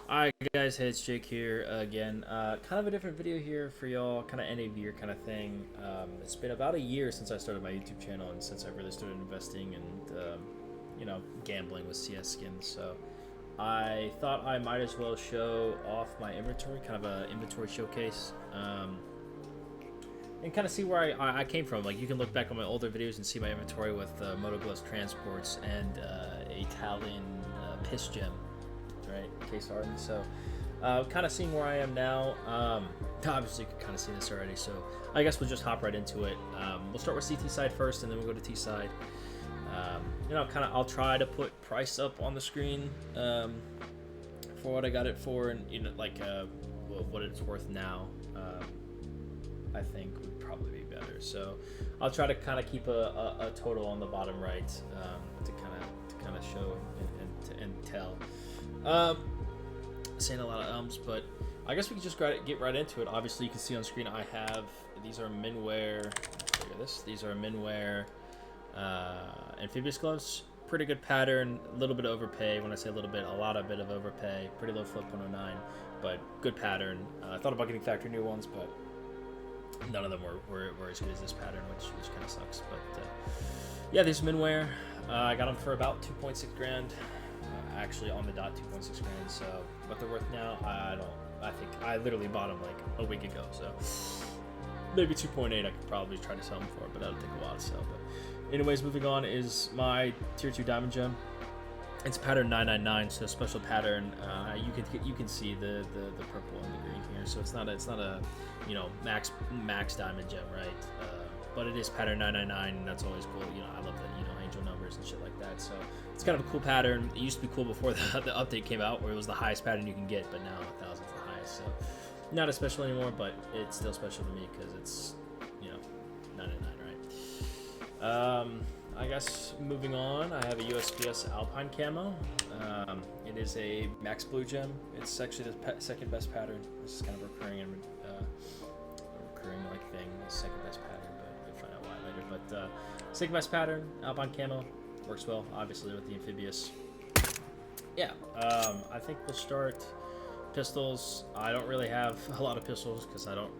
Alright guys, hey, it's Jake here again. Kind of a different video here for y'all, kind of end of year kind of thing. It's been about a year since I started my YouTube channel and since I really started investing and, gambling with CS skins. So I thought I might as well show off my inventory, kind of a inventory showcase. And kind of see where I came from. Like, you can look back on my older videos and see my inventory with Motogloves Transports and a Talon Piss Gem, right? Case Harden. So, kind of seeing where I am now. Obviously, you can kind of see this already. So, I guess we'll just hop right into it. We'll start with CT side first, and then we'll go to T side. I'll try to put price up on the screen for what I got it for, and what it's worth now. I think would probably be better. So I'll try to kind of keep a total on the bottom right to kind of show and tell. Saying a lot of ums, but I guess we can just get right into it. Obviously, you can see on screen I have these are Minwear. These are Minwear amphibious gloves. Pretty good pattern. A little bit of overpay. When I say a little bit, a bit of overpay. Pretty low flip 109, but good pattern. I thought about getting factory new ones, but none of them were as good as this pattern, which kind of sucks. But yeah, these Minwear, I got them for about 2.6 grand. Actually, on the dot, 2.6 grand. So what they're worth now, I think I literally bought them like a week ago. So maybe 2.8. I could probably try to sell them for, but that'll take a while to sell. But anyways, moving on is my tier 2 diamond gem. It's pattern 999, so special pattern. You can see the purple and the green here. So it's not a max diamond gem, right? But it is pattern 999, and that's always cool. I love the angel numbers and shit like that. So it's kind of a cool pattern. It used to be cool before the update came out, where it was the highest pattern you can get, but now 1,000's the highest. So not as special anymore, but it's still special to me because it's 999, right? I guess moving on, I have a USPS Alpine camo. It is a max blue gem. It's actually the second best pattern. This is kind of recurring and recurring like thing. The second best pattern, but we'll find out why later. But second best pattern, Alpine camo, works well, obviously with the amphibious. Yeah, I think we'll start pistols. I don't really have a lot of pistols because I don't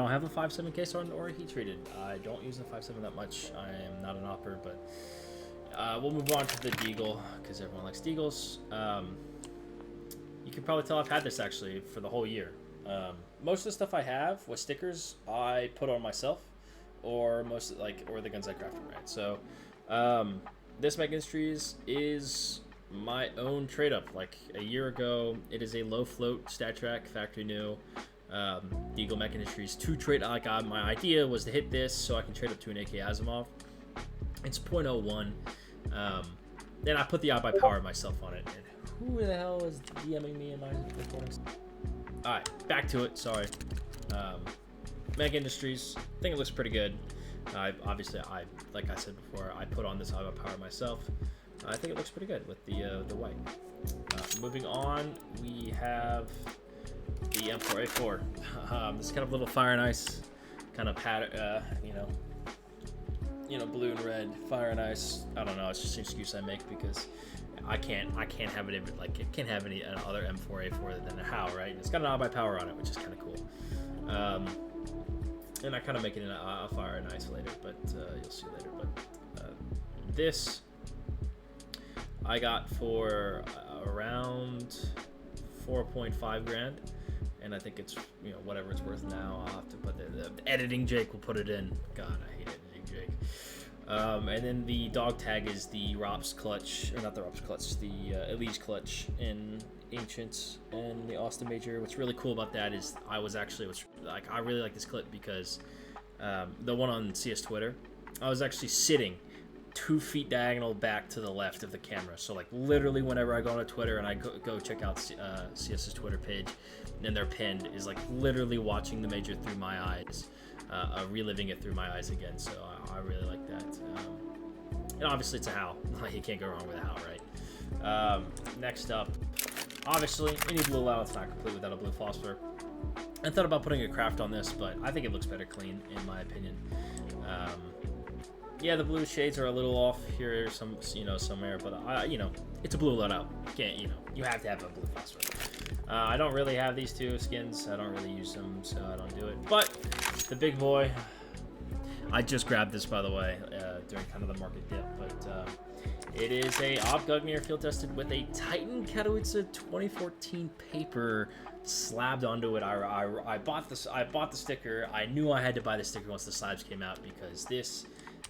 have a 5.7 case or a heat treated. I don't use the 5.7 that much. I am not an opper, but we'll move on to the Deagle because everyone likes Deagles. You can probably tell I've had this actually for the whole year. Most of the stuff I have with stickers I put on myself, or the guns I crafted, right? So this Mega Industries is my own trade up. Like a year ago, it is a low float StatTrak factory new Deagle Mech Industries 2 trade. My idea was to hit this so I can trade up to an AK Asimov. It's .01. Then I put the Eye by Power myself on it. And who the hell is DMing me in my recordings? Alright, back to it. Sorry. Mech Industries. I think it looks pretty good. Obviously, like I said before, I put on this Eye by Power myself. I think it looks pretty good with the white. Moving on, we have the M4A4. This kind of little fire and ice kind of pattern, blue and red fire and ice. I don't know. It's just an excuse I make because I can't have it it can't have any other M4A4 than a HOW, right? It's got an Eye by Power on it, which is kind of cool. And I kind of make it in a fire and ice later, but you'll see later. But this I got for around 4.5 grand, and I think it's whatever it's worth now. I'll have to put the editing Jake will put it in. God, I hate editing Jake. And then the dog tag is the ROPS clutch, or not the ROPS clutch, the Elige clutch in Ancients and the Austin Major. What's really cool about that is I really like this clip because the one on CS Twitter, I was actually sitting 2 feet diagonal back to the left of the camera. So like literally whenever I go on Twitter and I go check out CS's Twitter page, and they're pinned, is like literally watching the major through my eyes, reliving it through my eyes again. So I really like that. And obviously it's a HOW. You can't go wrong with a HOW, right? Next up, obviously any blue allowance not complete without a blue phosphor. I thought about putting a craft on this, but I think it looks better clean in my opinion. Yeah, the blue shades are a little off here, somewhere, but it's a blue loadout. You can't, you have to have a blue phosphor. I don't really have these two skins. I don't really use them, so I don't do it. But the big boy, I just grabbed this, by the way, during kind of the market dip. But it is a Ob Gungnir field tested with a Titan Katowice 2014 paper slabbed onto it. I bought this. I bought the sticker. I knew I had to buy the sticker once the slabs came out because this,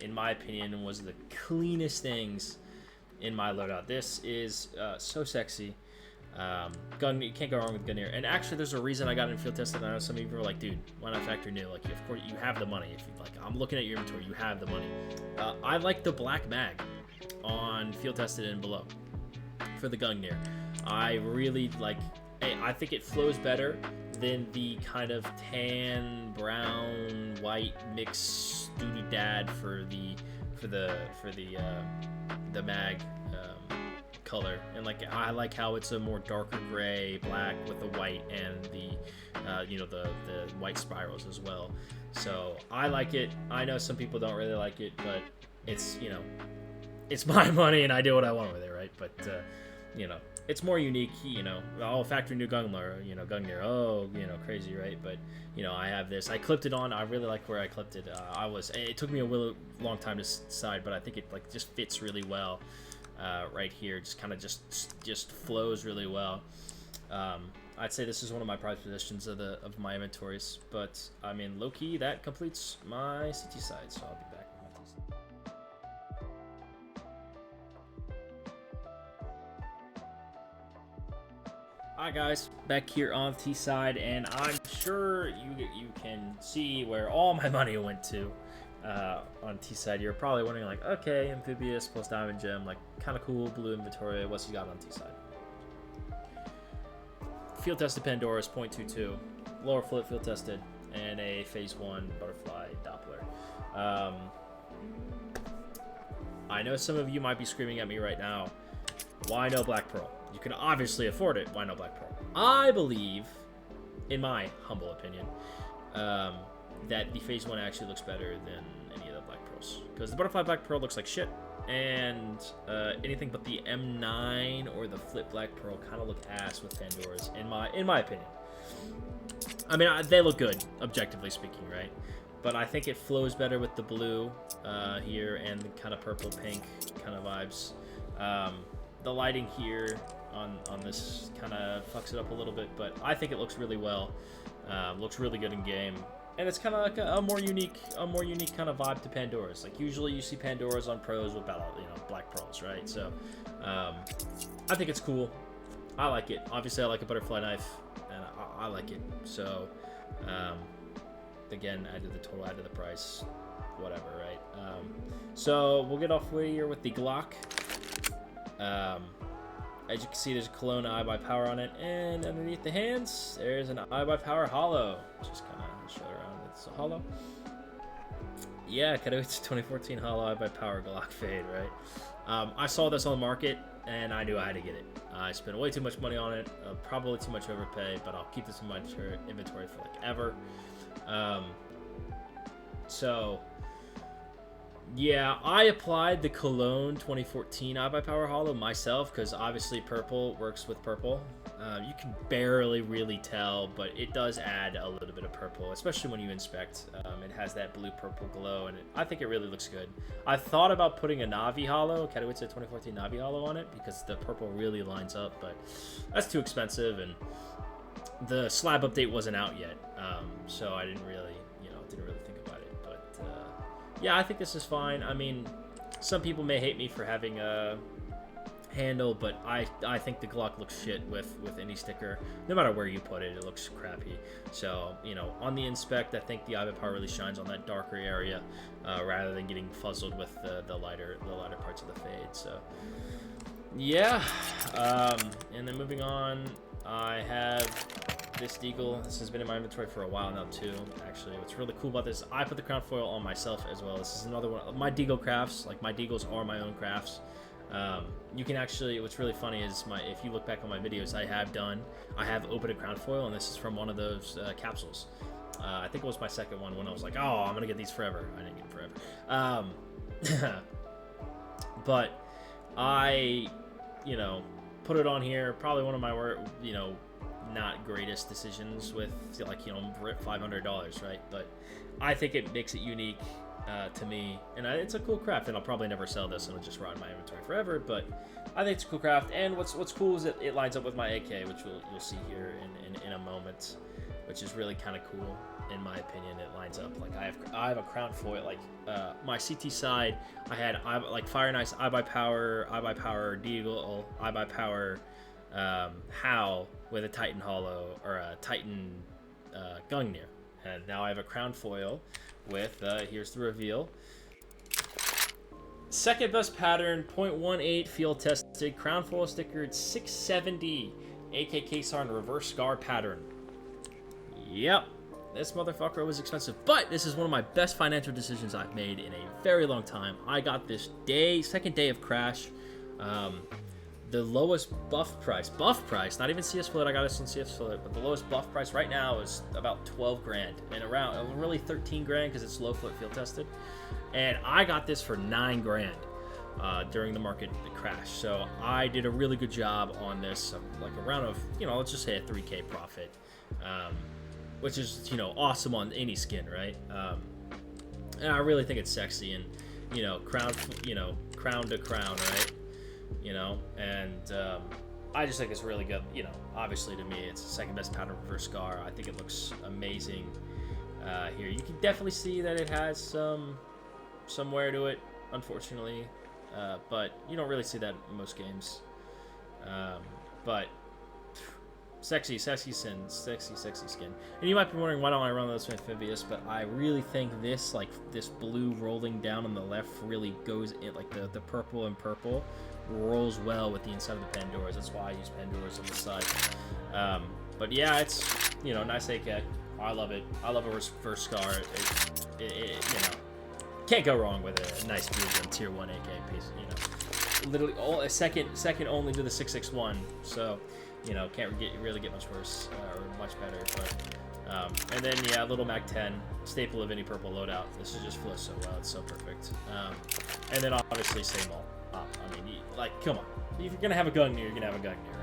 in my opinion, was the cleanest things in my loadout. This is so sexy. You can't go wrong with Gungnir. And actually, there's a reason I got it in field tested. I know some of you were like, dude, why not factory new? Like, of course, you have the money. If you like, I'm looking at your inventory, you have the money. I like the black mag on field tested and below for the Gungnir. I really like. I think it flows better than the kind of tan, brown, white mix doodad for the mag color. And like I like how it's a more darker gray, black with the white and the the white spirals as well. So I like it. I know some people don't really like it, but it's it's my money and I do what I want with it, right? But it's more unique, oh, factory new Gungnir, Gungnir, oh, crazy, right? But, I have this. I clipped it on. I really like where I clipped it. It took me a long time to decide, but I think it, like, just fits really well right here. Just kind of just flows really well. I'd say this is one of my prized positions of my inventories. But, I mean, low-key, that completes my CT side, so I'll be back. Hi guys, back here on T side, and I'm sure you can see where all my money went to on T side. You're probably wondering, like, okay, amphibious plus diamond gem, like, kind of cool blue inventory. What's he got on T side? Field tested Pandora's 0.22, lower flip field tested, and a phase 1 butterfly Doppler. I know some of you might be screaming at me right now. Why no Black Pearl? You can obviously afford it. Why no Black Pearl? I believe, in my humble opinion, that the phase 1 actually looks better than any of the Black Pearls. Because the Butterfly Black Pearl looks like shit, and anything but the M9 or the Flip Black Pearl kind of look ass with Pandora's, in my opinion. I mean, they look good, objectively speaking, right? But I think it flows better with the blue here and the kind of purple-pink kind of vibes. The lighting here on this kind of fucks it up a little bit, but I think it looks really well. Looks really good in game, and it's kind of like a more unique kind of vibe to Pandora's. Like usually you see Pandora's on pros with Black Pearls, right? So I think it's cool. I like it. Obviously, I like a butterfly knife, and I like it. So again, I did the total, I did the price, whatever, right? So we'll get off way here with the Glock. As you can see, there's a Kelowna iBuyPower on it, and underneath the hands, there's an iBuyPower Hollow. Just kind of show it around. It's a Hollow. Yeah, Katowice 2014 Hollow iBuyPower Glock Fade, right? I saw this on the market, and I knew I had to get it. I spent way too much money on it, probably too much overpay, but I'll keep this in my inventory for like ever. So yeah, I applied the Cologne 2014 iBuyPower Hollow myself because obviously purple works with purple. You can barely really tell, but it does add a little bit of purple, especially when you inspect. It has that blue-purple glow, and I think it really looks good. I thought about putting a Navi Hollow, Katowice 2014 Navi Hollow on it because the purple really lines up, but that's too expensive, and the slab update wasn't out yet, so I didn't really think about it. But yeah, I think this is fine. I mean, some people may hate me for having a handle, but I think the Glock looks shit with any sticker. No matter where you put it, it looks crappy. So, on the inspect, I think the iBuyPower really shines on that darker area rather than getting fuzzled with the lighter parts of the fade. So, yeah. And then moving on, I have this Deagle. This has been in my inventory for a while now too. Actually, what's really cool about this, I put the crown foil on myself as well. This is another one of my Deagle crafts. Like, my Deagles are my own crafts. You can actually, what's really funny is if you look back on my videos, I have opened a crown foil, and this is from one of those capsules. I think it was my second one when I was like, oh, I'm gonna get these forever. I didn't get them forever. But I put it on here. Probably one of my, not greatest decisions with, like, $500, right? But I think it makes it unique to me, and it's a cool craft, and I'll probably never sell this, and it'll just rot in my inventory forever. But I think it's a cool craft, and what's cool is it lines up with my AK, which you'll see here in a moment, which is really kind of cool in my opinion. It lines up. Like I have a crown foil. Like my CT side, I had Fire and Ice, I buy Power, Deagle, I buy Power, Howl with a Titan Hollow or a Titan Gungnir, and now I have a crown foil with here's the reveal. Second best pattern, 0.18 field tested, crown foil stickered, 670 AK Kesar and reverse scar pattern. Yep, this motherfucker was expensive, but this is one of my best financial decisions I've made in a very long time. I got this second day of Crash, the lowest buff price, not even CS Float, I got this on CS Float, but the lowest buff price right now is about 12 grand, and around, really 13 grand because it's low float field tested, and I got this for 9 grand during the market crash, so I did a really good job on this, like around let's just say a 3K profit, which is, awesome on any skin, right? And I really think it's sexy, and, crown to crown, right? And I just think it's really good. Obviously to me, it's the second best pattern reverse scar. I think it looks amazing here. You can definitely see that it has some wear to it, unfortunately, but you don't really see that in most games. But sexy skin. And you might be wondering, why don't I run this with Amphibious? But I really think this, like this blue rolling down on the left, really goes in, like the purple and purple rolls well with the inside of the Pandoras. That's why I use Pandoras on the side. But yeah, it's nice AK. I love it. I love a reverse scar. It can't go wrong with a nice blue tier 1 AK piece. Literally all a second only to the 661. So can't really get much worse or much better. But and then yeah, little Mac 10, staple of any purple loadout. This is just flows so well. It's so perfect. And then obviously same all. I mean, come on. If you're gonna have a Gungnir, you're gonna have a Gungnir,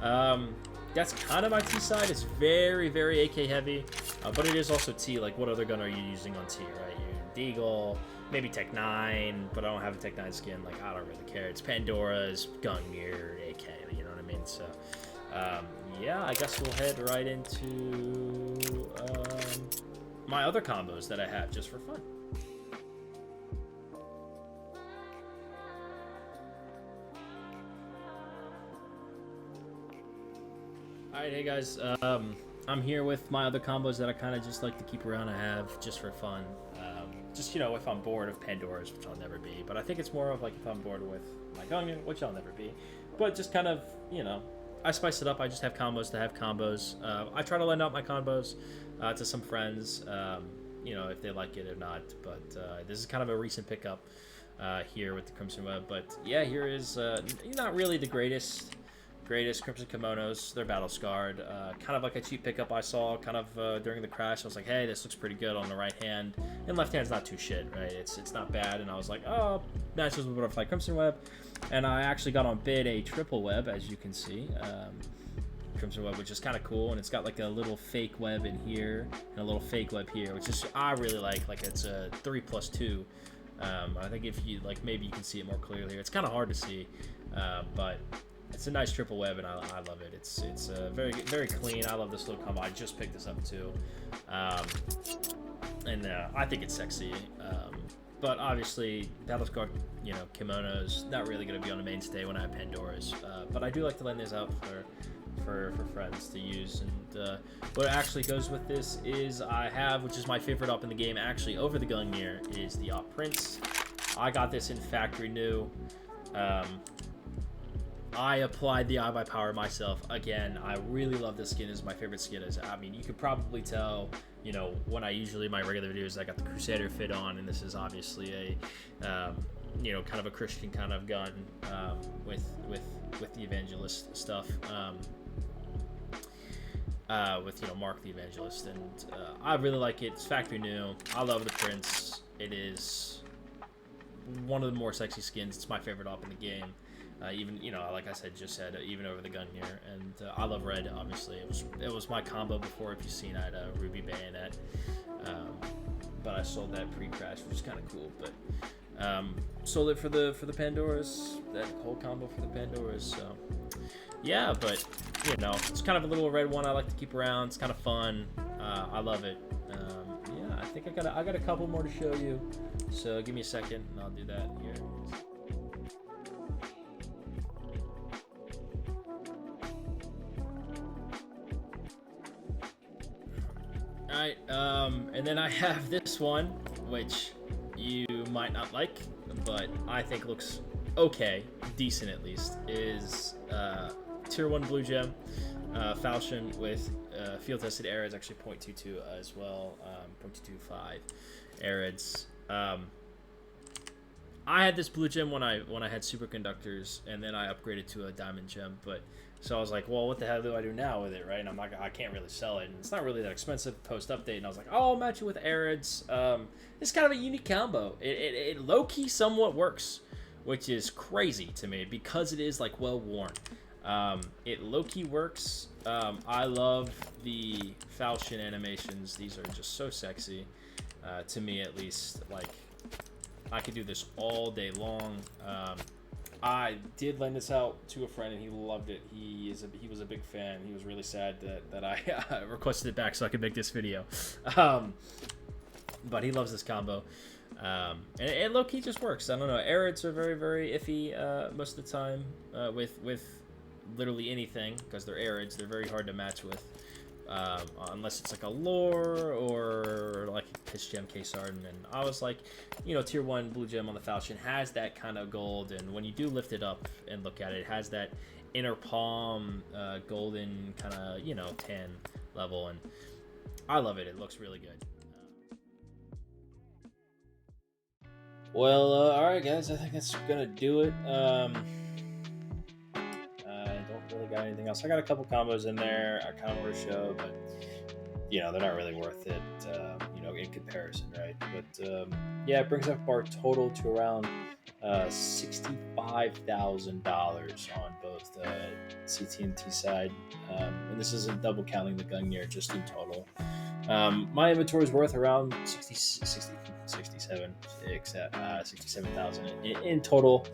right? That's kind of my T side. It's very, very AK heavy, but it is also T. Like, what other gun are you using on T, right? You're Deagle, maybe Tech 9, but I don't have a Tech 9 skin. Like, I don't really care. It's Pandora's, Gungnir, AK. You know what I mean? So, yeah, I guess we'll head right into my other combos that I have just for fun. Alright, hey guys, I'm here with my other combos that I kind of just like to keep around. I have just for fun. Just, if I'm bored of Pandora's, which I'll never be. But I think it's more of like if I'm bored with my Gungnir, which I'll never be. But just kind of, I spice it up. I just have combos to have combos. I try to lend out my combos to some friends, if they like it or not. But this is kind of a recent pickup here with the Crimson Web. But yeah, here is not really the greatest Crimson Kimonos. They're battle scarred, kind of like a cheap pickup I saw kind of during the crash. I was like, hey, this looks pretty good on the right hand, and left hand's not too shit, right? It's not bad. And I was like, oh, matches with Butterfly Crimson Web, and I actually got on bid a triple web, as you can see, Crimson Web, which is kind of cool, and it's got like a little fake web in here and a little fake web here, which is I really like it's a 3+2. I think if you maybe you can see it more clearly here. It's kind of hard to see, but it's a nice triple web, and I love it. It's very, very clean. I love this little combo. I just picked this up too, and I think it's sexy. But obviously, battle scarred, kimonos not really going to be on the mainstay when I have Pandoras. But I do like to lend this out for friends to use. And what actually goes with this is I have, which is my favorite op in the game, actually over the Gungnir, is the Op Prince. I got this in factory new. I applied the I by Power myself. Again, I really love this skin. It's my favorite skin. I mean, you could probably tell, when I usually, my regular videos, I got the Crusader fit on, and this is obviously a, kind of a Christian kind of gun with the Evangelist stuff. With, Mark the Evangelist. And I really like it. It's factory new. I love the Prince. It is one of the more sexy skins. It's my favorite op in the game. Even like I said, even over the Gungnir, and I love red. Obviously, it was my combo before. If you've seen, I had a Ruby Bayonet, but I sold that pre-crash, which is kind of cool. But sold it for the Pandoras, that whole combo for the Pandoras. So yeah, but it's kind of a little red one I like to keep around. It's kind of fun. I love it. Yeah, I think I got a couple more to show you. So give me a second, and I'll do that here. Alright, and then I have this one, which you might not like, but I think looks okay, decent at least, is Tier 1 Blue Gem, Falchion with field-tested Arids, actually 0.22 as well, 0.225 Arids. I had this Blue Gem when I had Superconductors, and then I upgraded to a Diamond Gem, but so I was like, well, what the hell do I do now with it, right? And I can't really sell it, and it's not really that expensive post-update, and I was like, oh, I'll match it with Arids. It's kind of a unique combo. It low-key somewhat works, which is crazy to me, because it is, like, well-worn. It low-key works. I love the Falchion animations. These are just so sexy, to me at least. Like, I could do this all day long. I did lend this out to a friend, and he loved it. He was a big fan. He was really sad that I requested it back so I could make this video. But he loves this combo. And it low-key just works. I don't know. Arids are very, very iffy most of the time with literally anything, because they're Arids. They're very hard to match with. Unless it's like a lore or like a Pitch Gem K-Sarden. And I was like, Tier 1 Blue Gem on the Falchion has that kind of gold, and when you do lift it up and look at it, it has that inner palm golden kind of, tan level, and I love it. It looks really good. Well, alright guys, I think that's gonna do it. Don't really got anything else. I got a couple combos in there I kind of want to show, but they're not really worth it, in comparison, right? But yeah, it brings up our total to around $65,000 on both CT&T side, and this isn't double counting the Gungnir, just in total. My inventory is worth around 67,000 in total.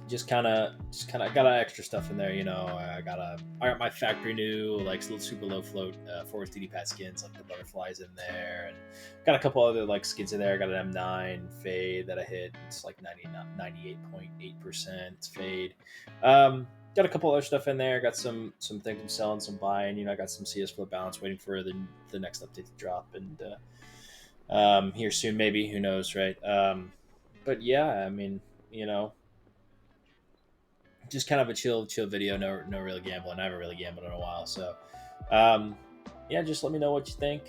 Just kind of got extra stuff in there, I got my factory new, like, little super low float Forest DD Pat skins, like the butterflies in there, and got a couple other like skins in there. I got an M9 fade that I hit. It's like 98.8% fade. Got a couple other stuff in there. Got some things I'm selling, some buying. I got some CS Float Balance waiting for the next update to drop, and here soon, maybe, who knows, right? But yeah, I mean, just kind of a chill video. No real gambling. I haven't really gambled in a while, so yeah, just let me know what you think.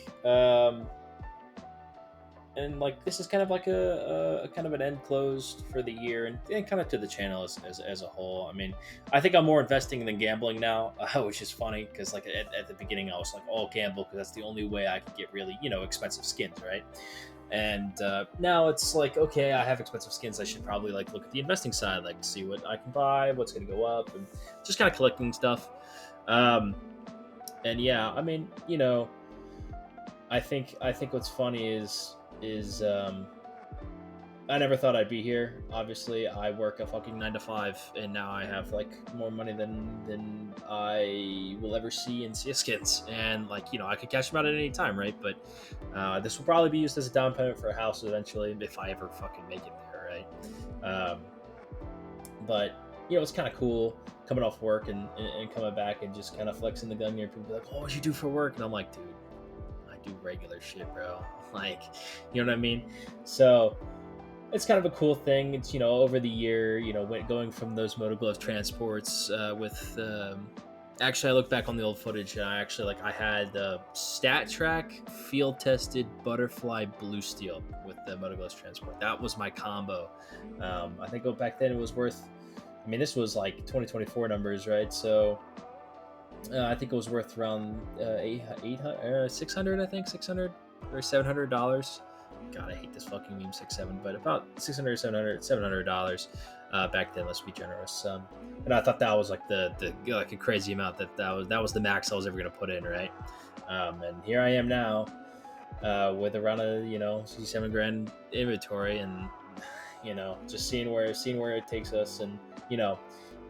And like, this is kind of like a kind of an end close for the year, and kind of to the channel as a whole. I mean, I think I'm more investing than gambling now, which is funny, because like at the beginning I was like, oh, gamble, because that's the only way I could get really expensive skins, right? And now it's like, okay, I have expensive skins. I should probably like look at the investing side, like see what I can buy, what's going to go up, and just kind of collecting stuff. And yeah, I mean, I think what's funny is I never thought I'd be here. Obviously, I work a fucking 9 to 5, and now I have like more money than I will ever see in CS skins. And like, I could cash them out at any time, right? But this will probably be used as a down payment for a house eventually, if I ever fucking make it there, right? But it's kind of cool coming off work and coming back and just kind of flexing the gun here. People be like, oh, what'd you do for work? And I'm like, dude, I do regular shit, bro. Like, you know what I mean? So it's kind of a cool thing. It's, over the year, going from those Motoglove transports with, actually, I look back on the old footage, and I had the StatTrak field-tested Butterfly Blue Steel with the Motoglove transport. That was my combo. I think back then it was worth, I mean, this was like 2024 numbers, right? So I think it was worth around 600, I think, 600 or $700. God, I hate this fucking meme, 6-7, but about $600, $700. back then. Let's be generous. And I thought that was like the like a crazy amount that was the max I was ever gonna put in, right? And here I am now with around a 7 grand inventory, and just seeing where it takes us, and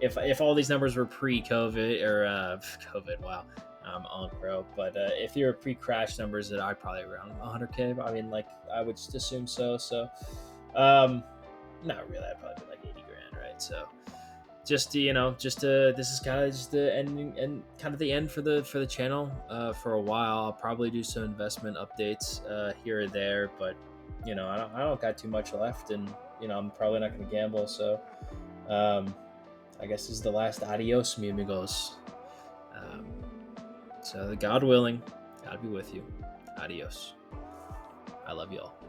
if all these numbers were pre-COVID or COVID, wow, on pro, but if they were pre-crash numbers, that I probably around 100K. I mean, like I would just assume so. Um, not really. I'd probably be like 80 grand, right? So just this is kind of just the ending and kind of the end for the channel for a while. I'll probably do some investment updates here or there, but I don't got too much left, and I'm probably not going to gamble. So I guess this is the last adios, mi amigos. So God willing, God be with you. Adios. I love you all.